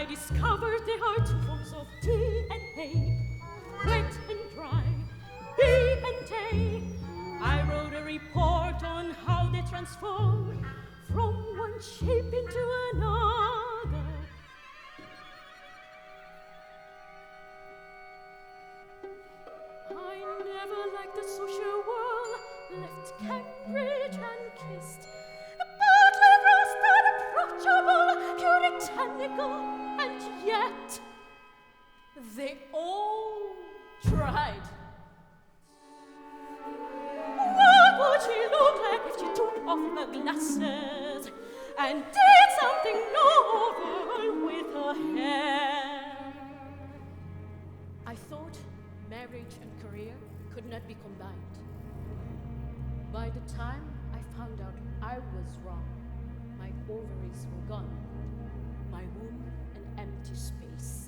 I discovered there are two forms of DNA, wet and dry, B and A. I wrote a report on how they transform from one shape into another. I never liked the social world, left Cambridge and kissed. Bartley Roast unapproachable, puritanical, and yet they all tried. What would she look like if she took off her glasses and did something novel with her hair? I thought marriage and career could not be combined. By the time I found out I was wrong, my ovaries were gone, my womb an empty space.